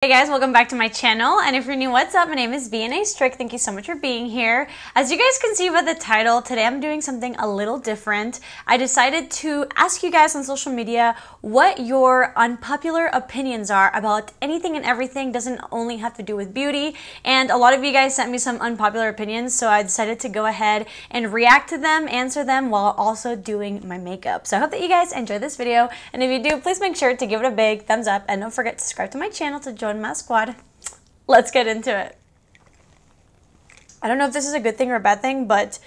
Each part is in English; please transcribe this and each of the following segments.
Hey guys, welcome back to my channel, and if you're new, what's up? My name is vianney.strick. Thank you so much for being here. As you guys can see by the title, today I'm doing something a little different. I decided to ask you guys on social media what your unpopular opinions are about anything and everything. Doesn't only have to do with beauty, and a lot of you guys sent me some unpopular opinions, so I decided to go ahead and react to them, answer them, while also doing my makeup. So I hope that you guys enjoy this video, and if you do, please make sure to give it a big thumbs up, and don't forget to subscribe to my channel to join my squad. Let's get into it. I don't know if this is a good thing or a bad thing, but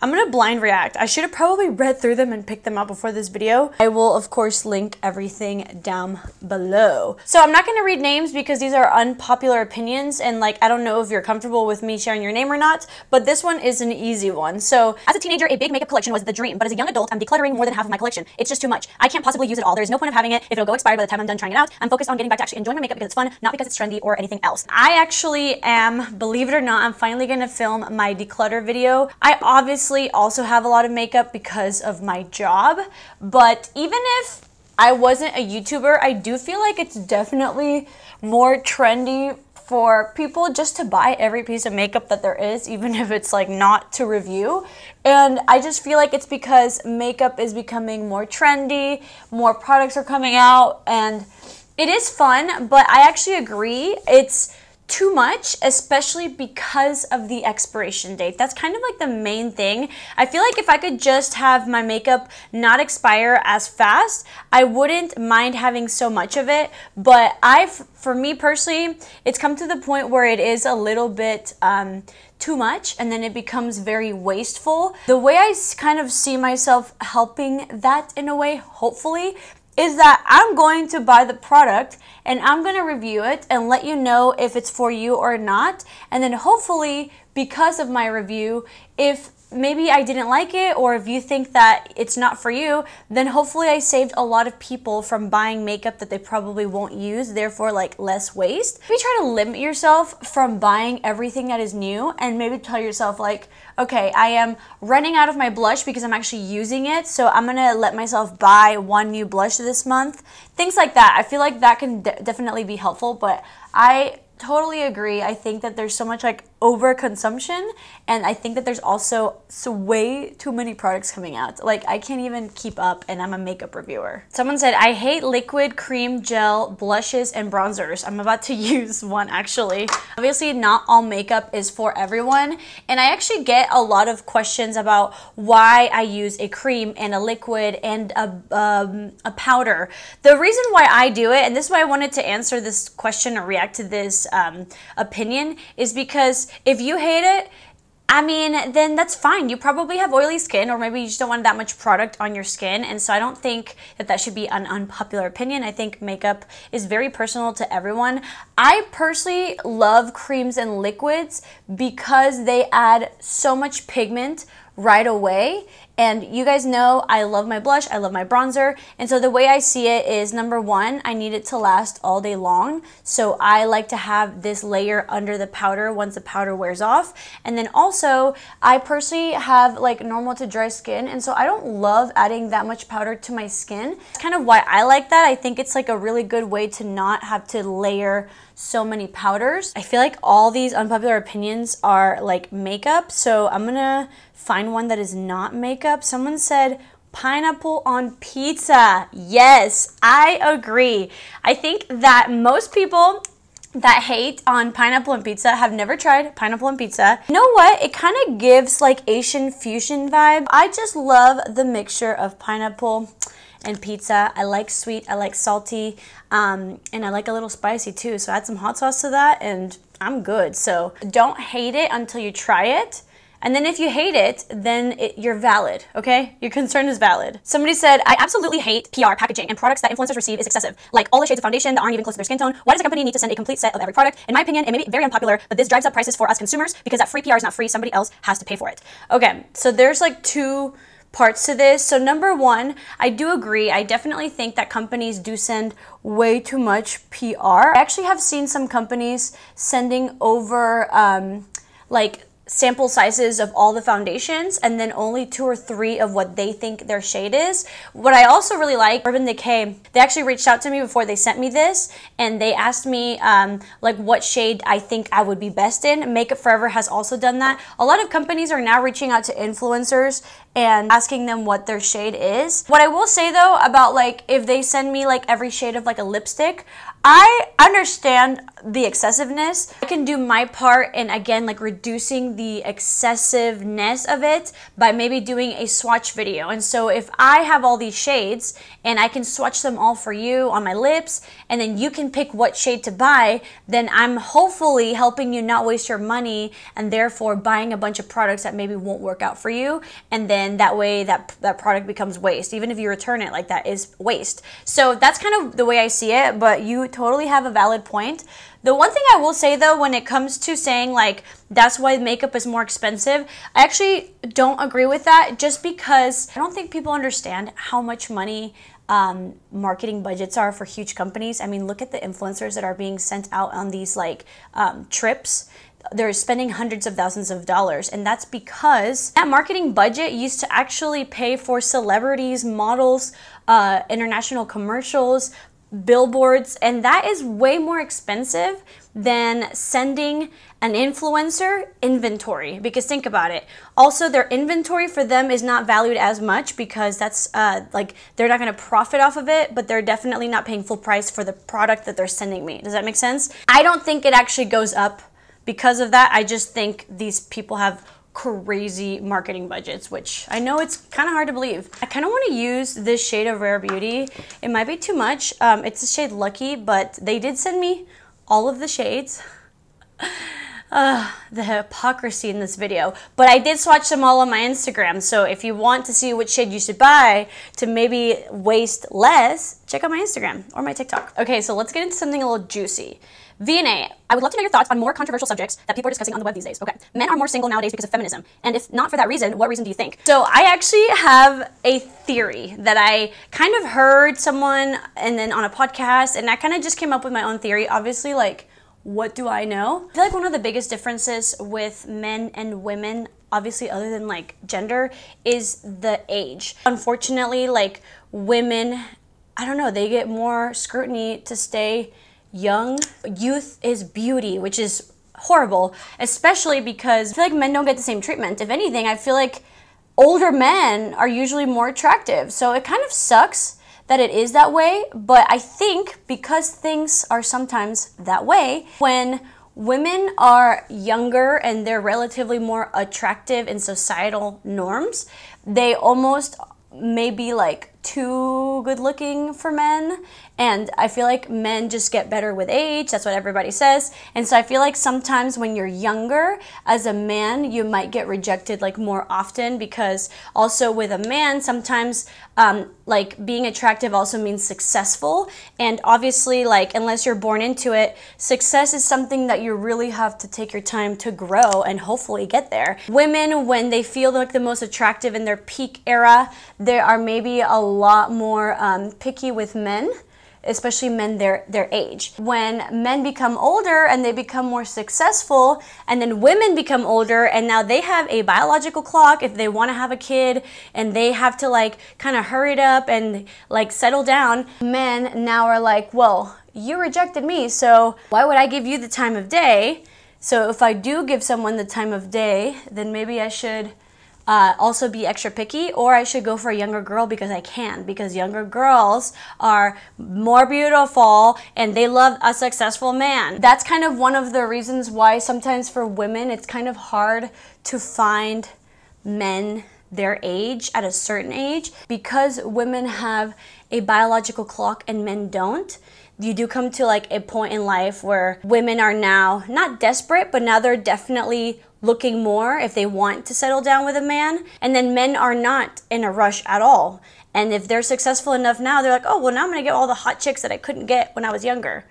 I'm gonna blind react. I should have probably read through them and picked them out before this video. I will, of course, link everything down below. So I'm not gonna read names because these are unpopular opinions, and like, I don't know if you're comfortable with me sharing your name or not, but this one is an easy one. So, as a teenager, a big makeup collection was the dream, but as a young adult, I'm decluttering more than half of my collection. It's just too much. I can't possibly use it all. There's no point of having it if it'll go expired by the time I'm done trying it out. I'm focused on getting back to actually enjoying my makeup because it's fun, not because it's trendy or anything else. I actually am, believe it or not, I'm finally gonna film my declutter video. I obviously also have a lot of makeup because of my job, but even if I wasn't a YouTuber, I do feel like it's definitely more trendy for people just to buy every piece of makeup that there is, even if it's like not to review. And I just feel like it's because makeup is becoming more trendy, more products are coming out, and it is fun, but I actually agree it's too much, especially because of the expiration date. That's kind of like the main thing. I feel like if I could just have my makeup not expire as fast, I wouldn't mind having so much of it. But for me personally, it's come to the point where it is a little bit too much, and then it becomes very wasteful. The way I kind of see myself helping that in a way, hopefully, is that I'm going to buy the product and I'm going to review it and let you know if it's for you or not. And then hopefully, because of my review, if maybe I didn't like it or if you think that it's not for you, then hopefully I saved a lot of people from buying makeup that they probably won't use, therefore like less waste. Maybe try to limit yourself from buying everything that is new, and maybe tell yourself like, okay, I am running out of my blush because I'm actually using it, so I'm gonna let myself buy one new blush this month. Things like that. I feel like that can definitely be helpful, but I totally agree. I think that there's so much like overconsumption, and I think that there's also way too many products coming out. Like, I can't even keep up, and I'm a makeup reviewer. Someone said, I hate liquid, cream, gel, blushes, and bronzers. I'm about to use one actually. Obviously, not all makeup is for everyone, and I actually get a lot of questions about why I use a cream and a liquid and a powder. The reason why I do it, and this is why I wanted to answer this question or react to this opinion, is because if you hate it, I mean, then that's fine. You probably have oily skin, or maybe you just don't want that much product on your skin, and so I don't think that that should be an unpopular opinion. I think makeup is very personal to everyone. I personally love creams and liquids because they add so much pigment right away. And you guys know I love my blush, I love my bronzer, and so the way I see it is, number one, I need it to last all day long, so I like to have this layer under the powder once the powder wears off. And then also, I personally have like normal to dry skin, and so I don't love adding that much powder to my skin. That's kind of why I like that. I think it's like a really good way to not have to layer so many powders. I feel like all these unpopular opinions are like makeup, so I'm gonna find one that is not makeup. Someone said pineapple on pizza. Yes, I agree. I think that most people that hate on pineapple on pizza have never tried pineapple on pizza. You know what? It kind of gives like Asian fusion vibe. I just love the mixture of pineapple and pizza. I like sweet, I like salty, and I like a little spicy too. So add some hot sauce to that and I'm good. So don't hate it until you try it. And then if you hate it, then you're valid, okay? Your concern is valid. Somebody said, I absolutely hate PR packaging and products that influencers receive is excessive. Like all the shades of foundation that aren't even close to their skin tone. Why does a company need to send a complete set of every product? In my opinion, it may be very unpopular, but this drives up prices for us consumers because that free PR is not free. Somebody else has to pay for it. Okay, so there's like two parts to this. So number one, I do agree. I definitely think that companies do send way too much PR. I actually have seen some companies sending over like sample sizes of all the foundations and then only 2 or 3 of what they think their shade is. What I also really like, Urban Decay, they actually reached out to me before they sent me this, and they asked me like what shade I think I would be best in. Makeup Forever has also done that. A lot of companies are now reaching out to influencers and asking them what their shade is. What I will say though about like if they send me like every shade of like a lipstick, I understand the excessiveness. I can do my part in, again, like reducing the excessiveness of it by maybe doing a swatch video. And so if I have all these shades and I can swatch them all for you on my lips, and then you can pick what shade to buy, then I'm hopefully helping you not waste your money and therefore buying a bunch of products that maybe won't work out for you. And then that way that product becomes waste. Even if you return it, like that is waste. So that's kind of the way I see it, but you totally have a valid point. The one thing I will say though, when it comes to saying like that's why makeup is more expensive, I actually don't agree with that, just because I don't think people understand how much money marketing budgets are for huge companies. I mean, look at the influencers that are being sent out on these like trips. They're spending hundreds of thousands of dollars, and that's because that marketing budget used to actually pay for celebrities, models, international commercials, billboards, and that is way more expensive than sending an influencer inventory. Because think about it, also their inventory for them is not valued as much, because that's like they're not going to profit off of it, but they're definitely not paying full price for the product that they're sending me. Does that make sense? I don't think it actually goes up because of that. I just think these people have crazy marketing budgets, which I know it's kind of hard to believe. I kind of want to use this shade of Rare Beauty. It might be too much. It's the shade Lucky, but they did send me all of the shades. The hypocrisy in this video. But I did swatch them all on my Instagram, so if you want to see which shade you should buy to maybe waste less, check out my Instagram or my TikTok. Okay, so let's get into something a little juicy. V&A, I would love to know your thoughts on more controversial subjects that people are discussing on the web these days. Okay, men are more single nowadays because of feminism, and if not for that reason, what reason do you think? So I actually have a theory that I kind of heard someone and then on a podcast, and I kind of just came up with my own theory. Obviously, like, what do I know? I feel like one of the biggest differences with men and women, obviously other than like gender, is the age. Unfortunately, like women, I don't know, they get more scrutiny to stay young. Youth is beauty, which is horrible, especially because I feel like men don't get the same treatment. If anything, I feel like older men are usually more attractive. So it kind of sucks that it is that way, but I think because things are sometimes that way, when women are younger and they're relatively more attractive in societal norms, they almost may be like too good looking for men, and I feel like men just get better with age. That's what everybody says. And so I feel like sometimes when you're younger as a man, you might get rejected like more often, because also with a man sometimes like being attractive also means successful, and obviously like unless you're born into it, success is something that you really have to take your time to grow and hopefully get there. Women, when they feel like the most attractive in their peak era, they are maybe a lot more picky with men, especially men their age. When men become older and they become more successful, and then women become older and now they have a biological clock if they want to have a kid, and they have to like kind of hurry it up and like settle down, men now are like, well, you rejected me, so why would I give you the time of day? So if I do give someone the time of day, then maybe I should also be extra picky, or I should go for a younger girl because I can, because younger girls are more beautiful and they love a successful man. That's kind of one of the reasons why sometimes for women it's kind of hard to find men their age at a certain age, because women have a biological clock and men don't. You do come to like a point in life where women are now not desperate, but now they're definitely looking more if they want to settle down with a man, and then men are not in a rush at all. And if they're successful enough now, they're like, oh, well, now I'm gonna get all the hot chicks that I couldn't get when I was younger.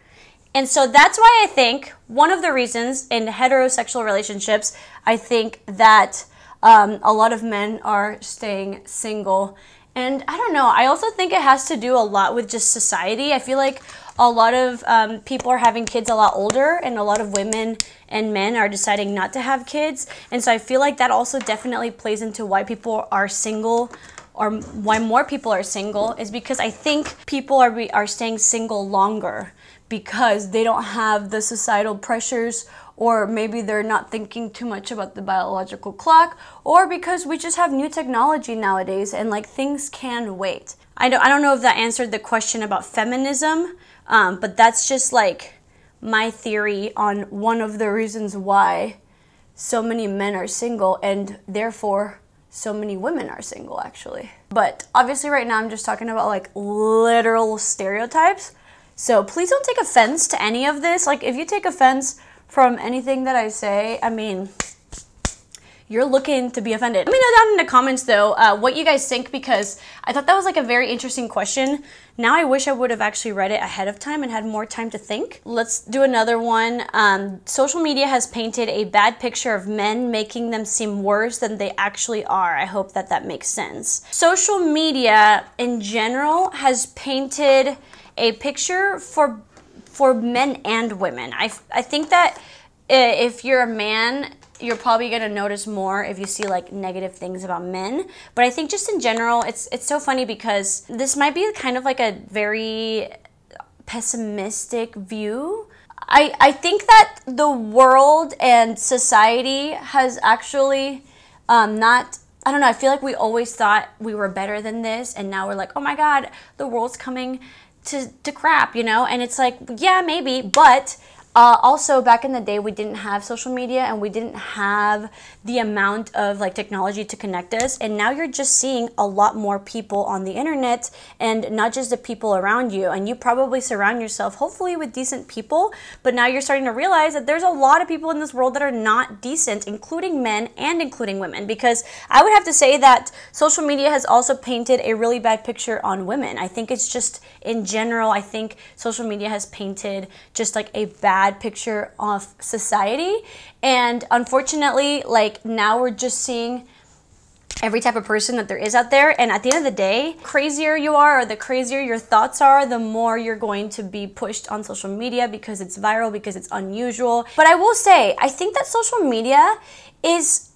And so that's why I think one of the reasons in heterosexual relationships, I think that a lot of men are staying single And I don't know, I also think it has to do a lot with just society. I feel like a lot of people are having kids a lot older, and a lot of women and men are deciding not to have kids. And so I feel like that also definitely plays into why people are single, or why more people are single, is because I think people are staying single longer because they don't have the societal pressures, or maybe they're not thinking too much about the biological clock, or because we just have new technology nowadays and like things can wait. I don't know if that answered the question about feminism, but that's just like my theory on one of the reasons why so many men are single and therefore so many women are single actually. But obviously right now I'm just talking about like literal stereotypes. So please don't take offense to any of this. Like if you take offense from anything that I say, I mean, you're looking to be offended. Let me know down in the comments though what you guys think, because I thought that was like a very interesting question. Now I wish I would have actually read it ahead of time and had more time to think. Let's do another one. Social media has painted a bad picture of men, making them seem worse than they actually are. I hope that that makes sense. Social media in general has painted a picture for men and women. I think that if you're a man, you're probably gonna notice more if you see like negative things about men. But I think just in general, it's so funny because this might be kind of like a very pessimistic view. I think that the world and society has actually not, I don't know, I feel like we always thought we were better than this, and now we're like, oh my god, the world's coming to crap, you know? And it's like, yeah, maybe, but also back in the day we didn't have social media and we didn't have the amount of like technology to connect us, and now you're just seeing a lot more people on the internet, and not just the people around you, and you probably surround yourself hopefully with decent people, but now you're starting to realize that there's a lot of people in this world that are not decent, including men and including women, because I would have to say that social media has also painted a really bad picture on women. I think it's just in general, I think social media has painted just like a bad picture of society, and unfortunately like now we're just seeing every type of person that there is out there, and at the end of the day, crazier you are or the crazier your thoughts are, the more you're going to be pushed on social media because it's viral, because it's unusual. But I will say, I think that social media is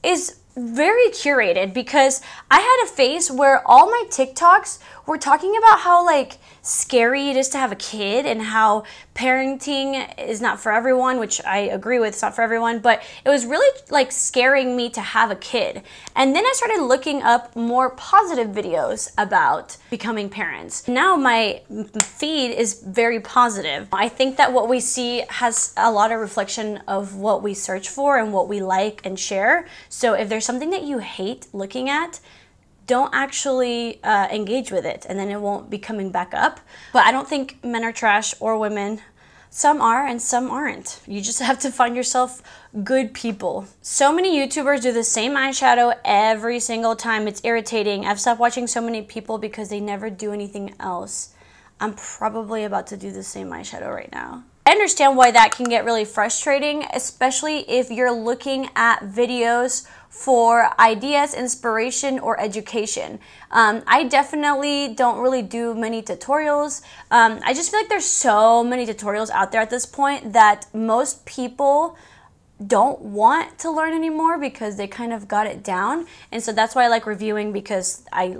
very curated, because I had a phase where all my TikToks were talking about how like scary it is to have a kid and how parenting is not for everyone, which I agree with, it's not for everyone, but it was really like scaring me to have a kid. And then I started looking up more positive videos about becoming parents. Now my feed is very positive. I think that what we see has a lot of reflection of what we search for and what we like and share. So if there's something that you hate looking at, don't actually engage with it, and then it won't be coming back up. But I don't think men are trash or women. Some are and some aren't. You just have to find yourself good people. So many YouTubers do the same eyeshadow every single time. It's irritating. I've stopped watching so many people because they never do anything else. I'm probably about to do the same eyeshadow right now. I understand why that can get really frustrating, especially if you're looking at videos for ideas, inspiration, or education. I definitely don't really do many tutorials. I just feel like there's so many tutorials out there at this point that most people don't want to learn anymore because they kind of got it down. And so that's why I like reviewing, because I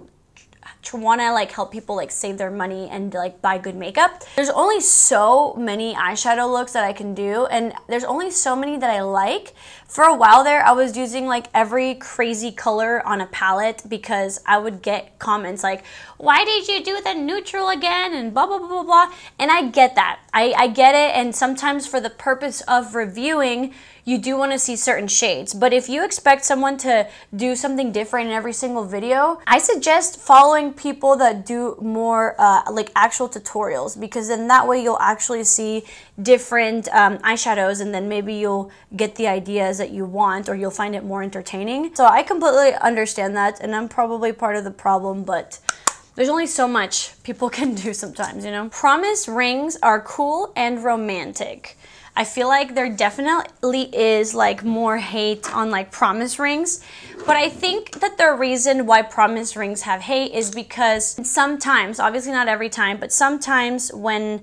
want to like help people like save their money and like buy good makeup. There's only so many eyeshadow looks that I can do, and there's only so many that I like. For a while there, I was using like every crazy color on a palette because I would get comments like, why did you do the neutral again, and blah blah blah blah blah. And I get that, I get it, and sometimes for the purpose of reviewing, you do want to see certain shades. But if you expect someone to do something different in every single video, I suggest following people that do more like actual tutorials, because then that way you'll actually see different eyeshadows, and then maybe you'll get the ideas that you want, or you'll find it more entertaining. So I completely understand that, and I'm probably part of the problem, but there's only so much people can do sometimes, you know? Promise rings are cool and romantic. I feel like there definitely is like more hate on like promise rings, but I think that the reason why promise rings have hate is because sometimes, obviously not every time, but sometimes when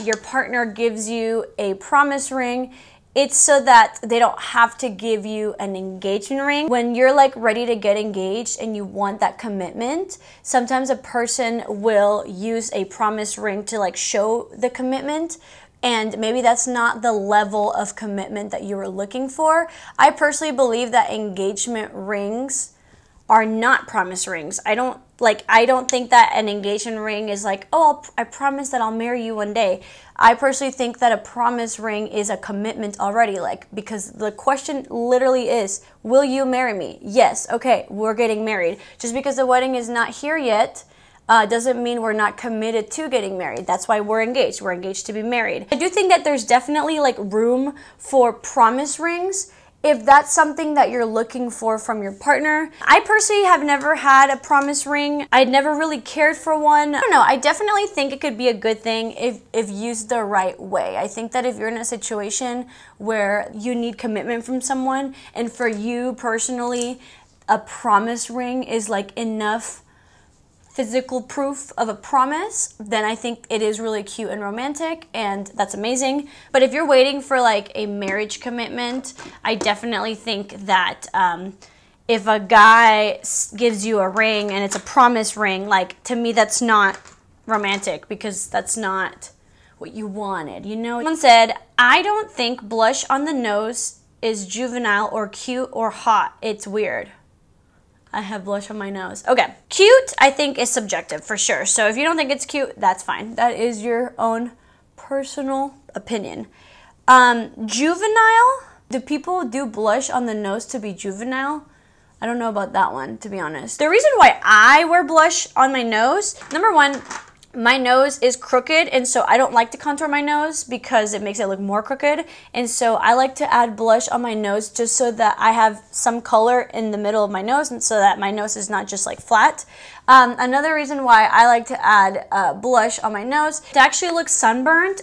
your partner gives you a promise ring, it's so that they don't have to give you an engagement ring. When you're like ready to get engaged and you want that commitment, sometimes a person will use a promise ring to like show the commitment, and maybe that's not the level of commitment that you were looking for. I personally believe that engagement rings are not promise rings. I don't think that an engagement ring is like, oh, I promise that I'll marry you one day. I personally think that a promise ring is a commitment already, like, because the question literally is, will you marry me? Yes. Okay, we're getting married. Just because the wedding is not here yet doesn't mean we're not committed to getting married. That's why we're engaged. We're engaged to be married. I do think that there's definitely like room for promise rings if that's something that you're looking for from your partner. I personally have never had a promise ring. I'd never really cared for one. I don't know, I definitely think it could be a good thing if used the right way. I think that if you're in a situation where you need commitment from someone, and for you personally, a promise ring is like enough physical proof of a promise, then I think it is really cute and romantic, and that's amazing. But if you're waiting for like a marriage commitment, I definitely think that if a guy gives you a ring and it's a promise ring, like, to me that's not romantic, because that's not what you wanted, you know? Someone said, I don't think blush on the nose is juvenile or cute or hot. It's weird. I have blush on my nose. Okay, cute I think is subjective for sure. So if you don't think it's cute, that's fine. That is your own personal opinion. Juvenile, do people do blush on the nose to be juvenile? I don't know about that one, to be honest. The reason why I wear blush on my nose, number one, my nose is crooked, and so I don't like to contour my nose because it makes it look more crooked, and so I like to add blush on my nose just so that I have some color in the middle of my nose, and so that my nose is not just like flat. Another reason why I like to add blush on my nose, to actually look sunburnt.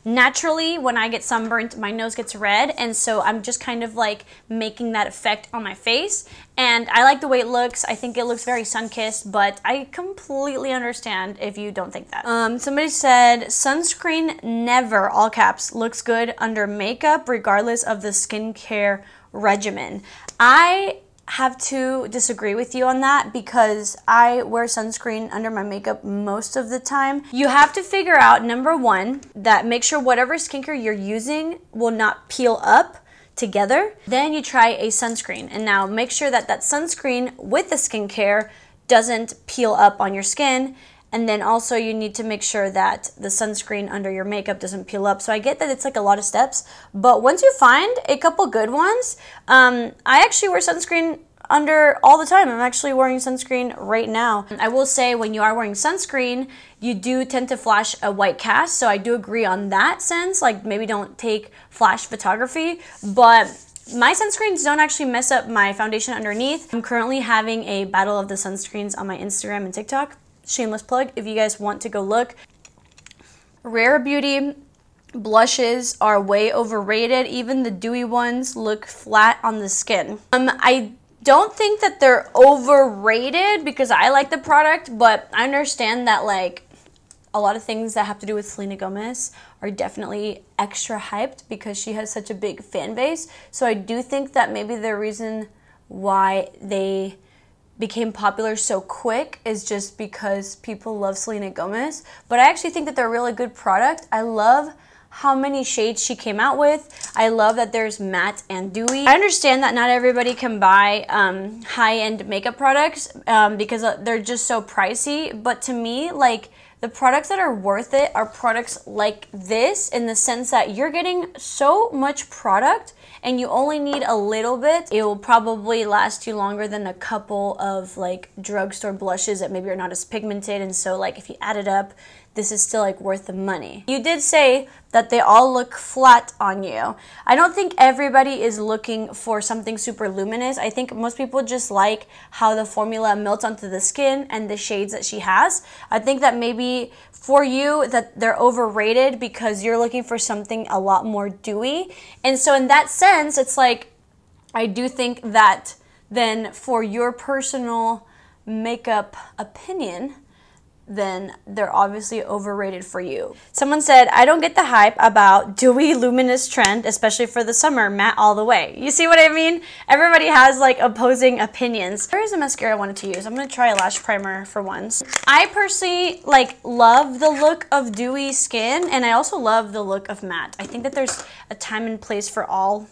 Naturally, when I get sunburnt, my nose gets red, and so I'm just kind of like making that effect on my face, and I like the way it looks. I think it looks very sun-kissed, but I completely understand if you don't think that. Somebody said, sunscreen never, all caps, looks good under makeup regardless of the skincare regimen. I have to disagree with you on that, because I wear sunscreen under my makeup most of the time. You have to figure out, number one, that make sure whatever skincare you're using will not peel up together. Then you try a sunscreen, and now make sure that that sunscreen with the skincare doesn't peel up on your skin. And then also you need to make sure that the sunscreen under your makeup doesn't peel up. So I get that it's like a lot of steps, but once you find a couple good ones, I actually wear sunscreen under all the time. I'm actually wearing sunscreen right now. I will say, when you are wearing sunscreen, you do tend to flash a white cast, so I do agree on that sense. Like, maybe don't take flash photography, but my sunscreens don't actually mess up my foundation underneath. I'm currently having a battle of the sunscreens on my Instagram and TikTok. Shameless plug if you guys want to go look. Rare Beauty blushes are way overrated. Even the dewy ones look flat on the skin. I don't think that they're overrated because I like the product, but I understand that like a lot of things that have to do with Selena Gomez are definitely extra hyped because she has such a big fan base. So I do think that maybe the reason why they became popular so quick is just because people love Selena Gomez. But I actually think that they're a really good product. I love how many shades she came out with. I love that there's matte and dewy. I understand that not everybody can buy high-end makeup products because they're just so pricey, but to me, like, the products that are worth it are products like this, in the sense that you're getting so much product and you only need a little bit. It will probably last you longer than a couple of like drugstore blushes that maybe are not as pigmented, and so like if you add it up, this is still like worth the money. You did say that they all look flat on you. I don't think everybody is looking for something super luminous. I think most people just like how the formula melts onto the skin and the shades that she has. I think that maybe for you that they're overrated because you're looking for something a lot more dewy. And so in that sense, it's like, I do think that then for your personal makeup opinion, then they're obviously overrated for you. Someone said, I don't get the hype about dewy luminous trend, especially for the summer, matte all the way. You see what I mean? Everybody has like opposing opinions. There is a mascara I wanted to use. I'm gonna try a lash primer for once. I personally like love the look of dewy skin, and I also love the look of matte. I think that there's a time and place for all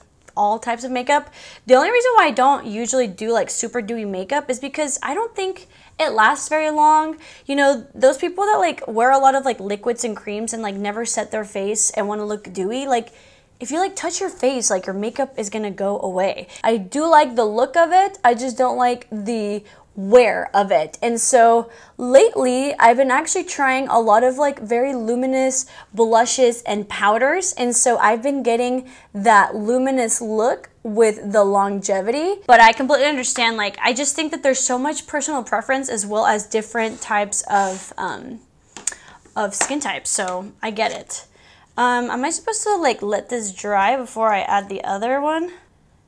types of makeup. The only reason why I don't usually do like super dewy makeup is because I don't think it lasts very long. You know, those people that like wear a lot of like liquids and creams and like never set their face and want to look dewy, like if you like touch your face, like your makeup is gonna go away. I do like the look of it, I just don't like the wear of it. And so lately I've been actually trying a lot of like very luminous blushes and powders, and so I've been getting that luminous look with the longevity. But I completely understand, like I just think that there's so much personal preference as well as different types of skin types, so I get it. Am I supposed to like let this dry before I add the other one?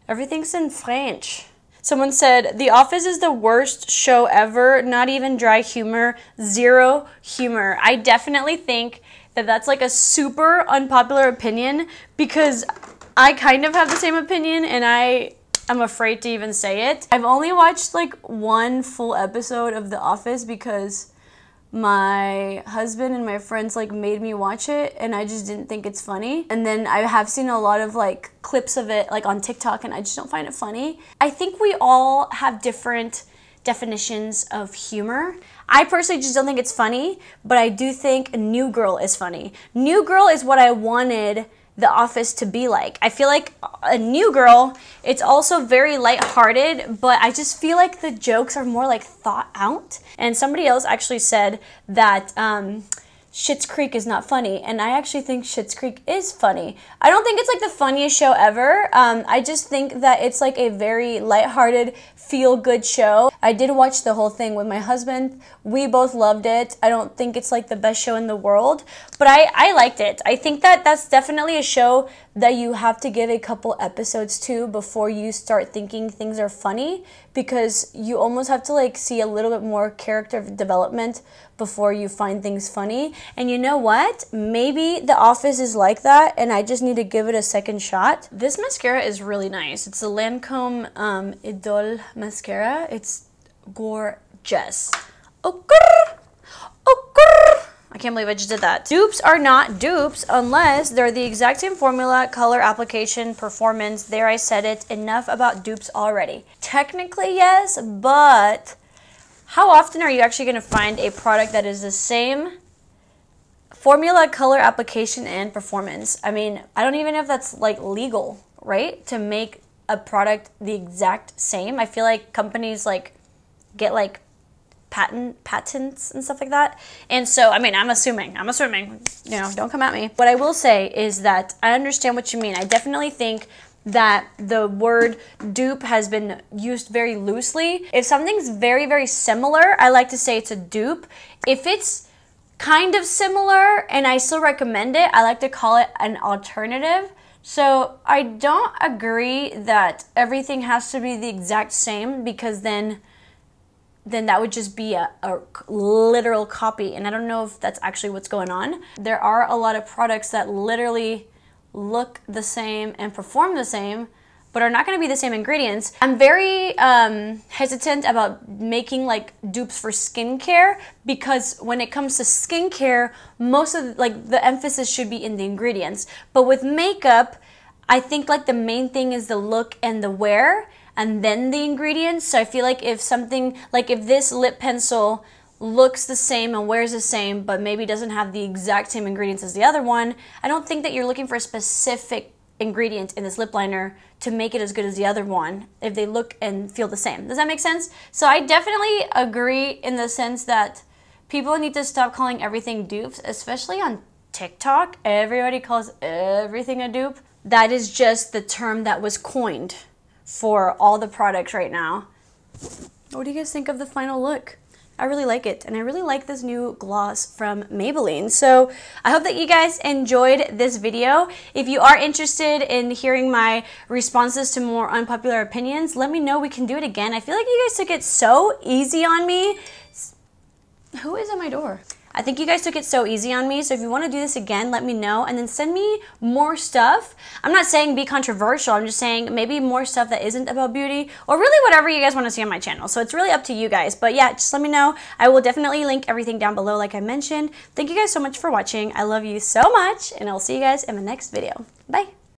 Everything's in French. Someone said, The Office is the worst show ever, not even dry humor, zero humor. I definitely think that that's like a super unpopular opinion because I kind of have the same opinion and I'm afraid to even say it. I've only watched like one full episode of The Office because my husband and my friends like made me watch it and I just didn't think it's funny. And then I have seen a lot of like clips of it like on TikTok and I just don't find it funny. I think we all have different definitions of humor. I personally just don't think it's funny, but I do think New Girl is funny. New Girl is what I wanted The Office to be like. I feel like a New Girl, it's also very lighthearted, but I just feel like the jokes are more like thought out. And somebody else actually said that Schitt's Creek is not funny, and I actually think Schitt's Creek is funny. I don't think it's like the funniest show ever. I just think that it's like a very lighthearted, feel-good show. I did watch the whole thing with my husband. We both loved it. I don't think it's like the best show in the world, but I liked it. I think that that's definitely a show that you have to give a couple episodes to before you start thinking things are funny, because you almost have to like see a little bit more character development before you find things funny. And you know what? Maybe The Office is like that and I just need to give it a second shot. This mascara is really nice. It's a Lancome Idole mascara. It's gorgeous. Oh, grrr. Oh, grrr. I can't believe I just did that. Dupes are not dupes unless they're the exact same formula, color, application, performance. There, I said it. Enough about dupes already. Technically, yes, but how often are you actually going to find a product that is the same formula, color, application, and performance? I mean, I don't even know if that's like legal, right? To make a product the exact same. I feel like companies like get like patents and stuff like that. And so, I mean, I'm assuming, you know, don't come at me. What I will say is that I understand what you mean. I definitely think that the word dupe has been used very loosely. If something's very, very similar, I like to say it's a dupe. If it's kind of similar and I still recommend it, I like to call it an alternative. So I don't agree that everything has to be the exact same, because then that would just be a literal copy, and I don't know if that's actually what's going on. There are a lot of products that literally look the same and perform the same, but are not going to be the same ingredients. I'm very hesitant about making like dupes for skincare, because when it comes to skincare, most of like the emphasis should be in the ingredients. But with makeup, I think like the main thing is the look and the wear, and then the ingredients. So I feel like if something, like if this lip pencil looks the same and wears the same, but maybe doesn't have the exact same ingredients as the other one, I don't think that you're looking for a specific ingredient in this lip liner to make it as good as the other one if they look and feel the same. Does that make sense? So I definitely agree in the sense that People need to stop calling everything dupes, especially on TikTok. Everybody calls everything a dupe. That is just the term that was coined for all the products right now. What do you guys think of the final look? I really like it, and I really like this new gloss from Maybelline. So I hope that you guys enjoyed this video. If you are interested in hearing my responses to more unpopular opinions, let me know. We can do it again. I feel like you guys took it so easy on me. Who is at my door? I think you guys took it so easy on me, so if you want to do this again, let me know, and then send me more stuff. I'm not saying be controversial, I'm just saying maybe more stuff that isn't about beauty, or really whatever you guys want to see on my channel. So it's really up to you guys, but yeah, just let me know. I will definitely link everything down below like I mentioned. Thank you guys so much for watching. I love you so much, and I'll see you guys in the next video. Bye!